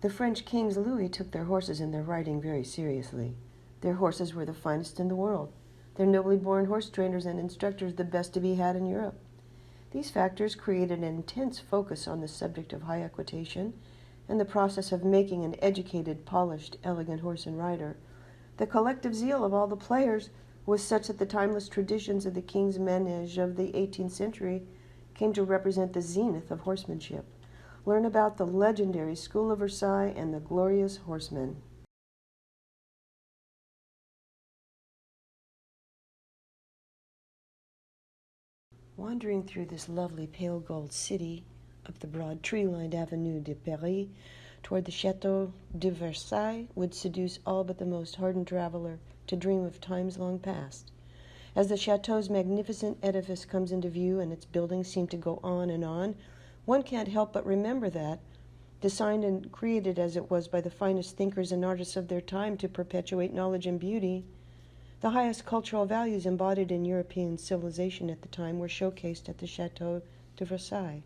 The French kings Louis took their horses and their riding very seriously. Their horses were the finest in the world. Their nobly born horse trainers and instructors the best to be had in Europe. These factors created an intense focus on the subject of high equitation and the process of making an educated, polished, elegant horse and rider. The collective zeal of all the players was such that the timeless traditions of the king's manege of the 18th century came to represent the zenith of horsemanship. Learn about the legendary School of Versailles and the glorious Horsemen. Wandering through this lovely pale gold city, up the broad tree-lined Avenue de Paris, toward the Château de Versailles would seduce all but the most hardened traveler to dream of times long past. As the château's magnificent edifice comes into view and its buildings seem to go on, one can't help but remember that, designed and created as it was by the finest thinkers and artists of their time to perpetuate knowledge and beauty, the highest cultural values embodied in European civilization at the time were showcased at the Château de Versailles.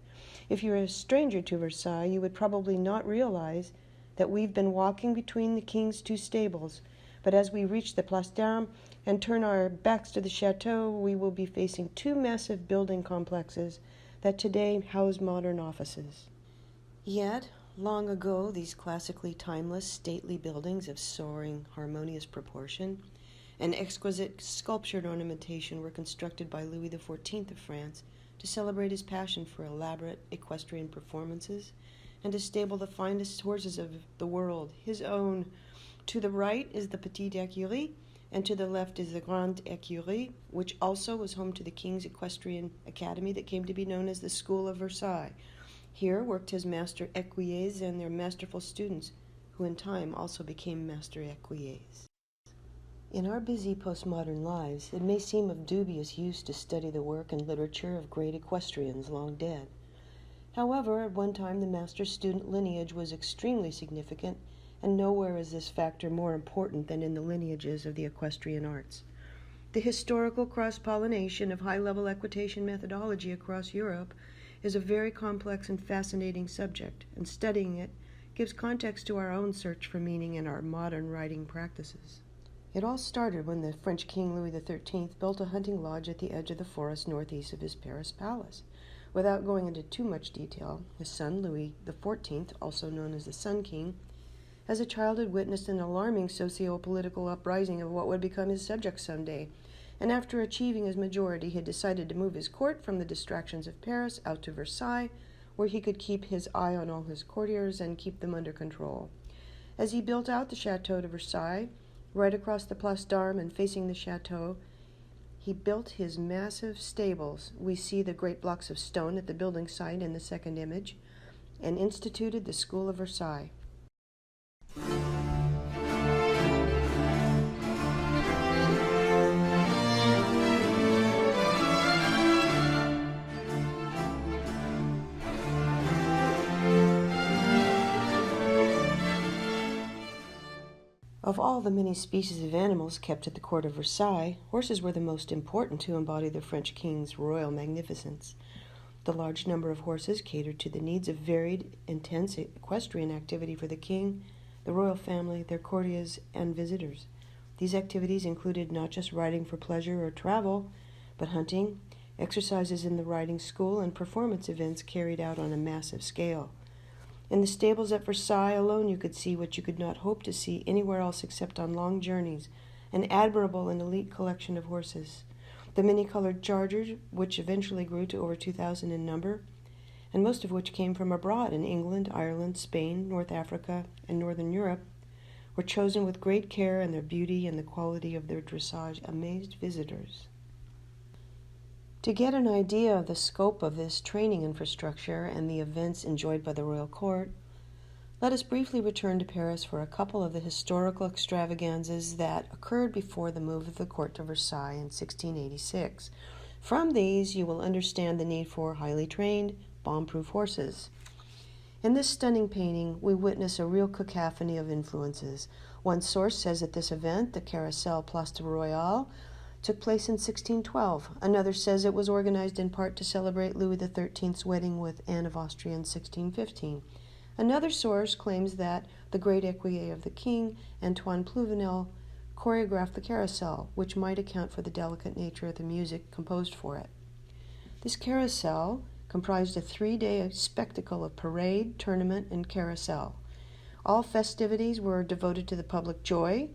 If you're a stranger to Versailles, you would probably not realize that we've been walking between the king's two stables, but as we reach the Place d'Armes and turn our backs to the chateau, we will be facing two massive building complexes that today house modern offices. Yet, long ago, these classically timeless, stately buildings of soaring, harmonious proportion and exquisite sculptured ornamentation were constructed by Louis XIV of France to celebrate his passion for elaborate equestrian performances and to stable the finest horses of the world, his own. To the right is the Petite Écurie, and to the left is the Grande Écurie, which also was home to the King's Equestrian Academy that came to be known as the School of Versailles. Here worked his master écuyers and their masterful students, who in time also became master écuyers. In our busy postmodern lives, it may seem of dubious use to study the work and literature of great equestrians long dead. However, at one time the master-student lineage was extremely significant, and nowhere is this factor more important than in the lineages of the equestrian arts. The historical cross-pollination of high-level equitation methodology across Europe is a very complex and fascinating subject, and studying it gives context to our own search for meaning in our modern riding practices. It all started when the French King Louis XIII built a hunting lodge at the edge of the forest northeast of his Paris palace. Without going into too much detail, his son Louis XIV, also known as the Sun King, as a child had witnessed an alarming socio-political uprising of what would become his subjects someday, and after achieving his majority, he had decided to move his court from the distractions of Paris out to Versailles, where he could keep his eye on all his courtiers and keep them under control. As he built out the Château de Versailles, right across the Place d'Armes and facing the chateau, he built his massive stables. We see the great blocks of stone at the building site in the second image, and instituted the School of Versailles. Of all the many species of animals kept at the court of Versailles, horses were the most important to embody the French king's royal magnificence. The large number of horses catered to the needs of varied, intense equestrian activity for the king, the royal family, their courtiers, and visitors. These activities included not just riding for pleasure or travel, but hunting, exercises in the riding school, and performance events carried out on a massive scale. In the stables at Versailles alone you could see what you could not hope to see anywhere else except on long journeys, an admirable and elite collection of horses. The many-colored chargers, which eventually grew to over 2,000 in number, and most of which came from abroad in England, Ireland, Spain, North Africa, and Northern Europe, were chosen with great care, and their beauty and the quality of their dressage amazed visitors. To get an idea of the scope of this training infrastructure and the events enjoyed by the royal court, let us briefly return to Paris for a couple of the historical extravaganzas that occurred before the move of the court to Versailles in 1686. From these, you will understand the need for highly trained, bomb-proof horses. In this stunning painting, we witness a real cacophony of influences. One source says that this event, the Carousel Place de Royale, took place in 1612. Another says it was organized in part to celebrate Louis XIII's wedding with Anne of Austria in 1615. Another source claims that the great equier of the king, Antoine Pluvinel, choreographed the carousel, which might account for the delicate nature of the music composed for it. This carousel comprised a 3-day spectacle of parade, tournament, and carousel. All festivities were devoted to the public joy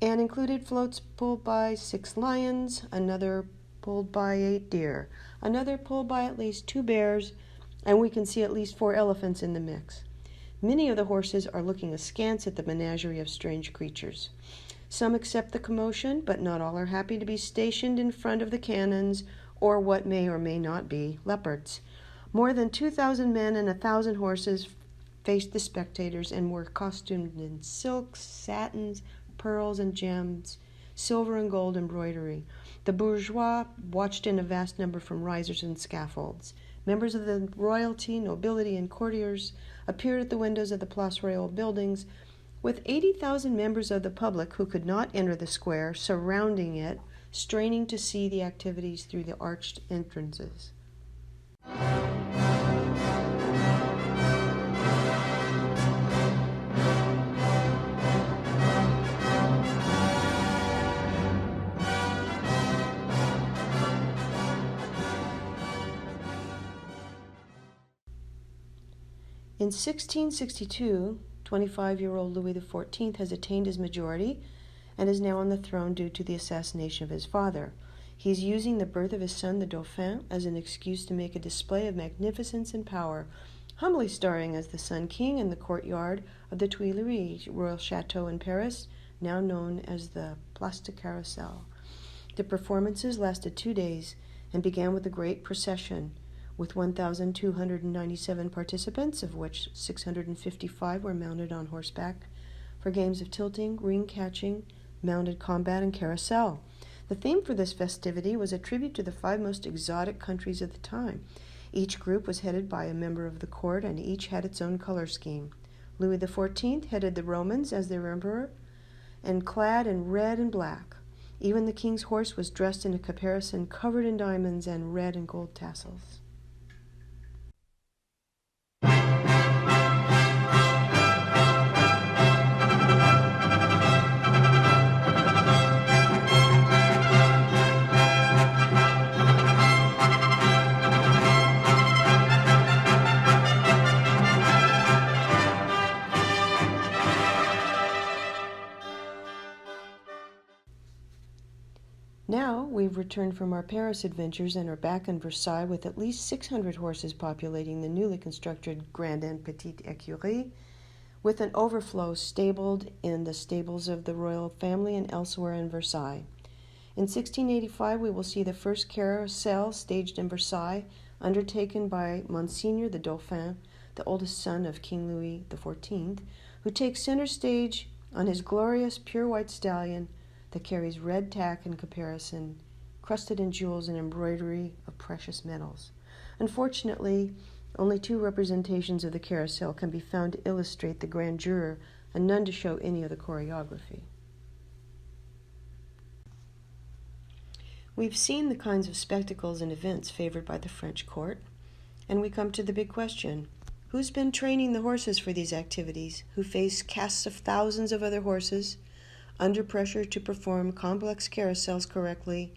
and included floats pulled by 6 lions, another pulled by 8 deer, another pulled by at least 2 bears, and we can see at least 4 elephants in the mix. Many of the horses are looking askance at the menagerie of strange creatures. Some accept the commotion, but not all are happy to be stationed in front of the cannons or what may or may not be leopards. More than 2,000 men and 1,000 horses faced the spectators and were costumed in silks, satins, pearls and gems, silver and gold embroidery. The bourgeois watched in a vast number from risers and scaffolds. Members of the royalty, nobility, and courtiers appeared at the windows of the Place Royale buildings, with 80,000 members of the public who could not enter the square surrounding it, straining to see the activities through the arched entrances. In 1662, 25-year-old Louis XIV has attained his majority and is now on the throne due to the assassination of his father. He is using the birth of his son, the Dauphin, as an excuse to make a display of magnificence and power, humbly starring as the Sun King in the courtyard of the Tuileries Royal Chateau in Paris, now known as the Place de Carrousel. The performances lasted 2 days and began with a great procession, with 1,297 participants, of which 655 were mounted on horseback, for games of tilting, ring catching, mounted combat, and carousel. The theme for this festivity was a tribute to the 5 most exotic countries of the time. Each group was headed by a member of the court, and each had its own color scheme. Louis XIV headed the Romans as their emperor, and clad in red and black. Even the king's horse was dressed in a caparison covered in diamonds and red and gold tassels. Now we've returned from our Paris adventures and are back in Versailles with at least 600 horses populating the newly constructed Grande and Petite Écurie, with an overflow stabled in the stables of the royal family and elsewhere in Versailles. In 1685 we will see the first carousel staged in Versailles, undertaken by Monseigneur the Dauphin, the oldest son of King Louis XIV, who takes center stage on his glorious pure white stallion that carries red tack and caparison, crusted in jewels and embroidery of precious metals. Unfortunately, only 2 representations of the carousel can be found to illustrate the grandeur, and none to show any of the choreography. We've seen the kinds of spectacles and events favored by the French court, and we come to the big question. Who's been training the horses for these activities, who face casts of thousands of other horses, under pressure to perform complex carousels correctly,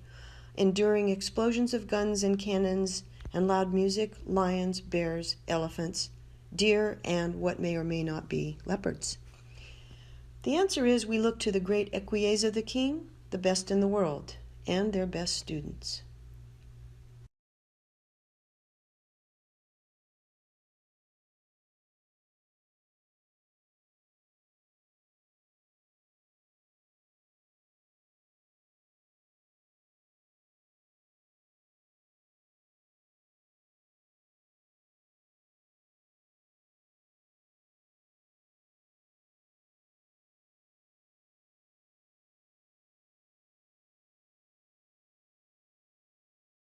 enduring explosions of guns and cannons and loud music, lions, bears, elephants, deer, and what may or may not be leopards? The answer is we look to the great equiers of the king, the best in the world, and their best students.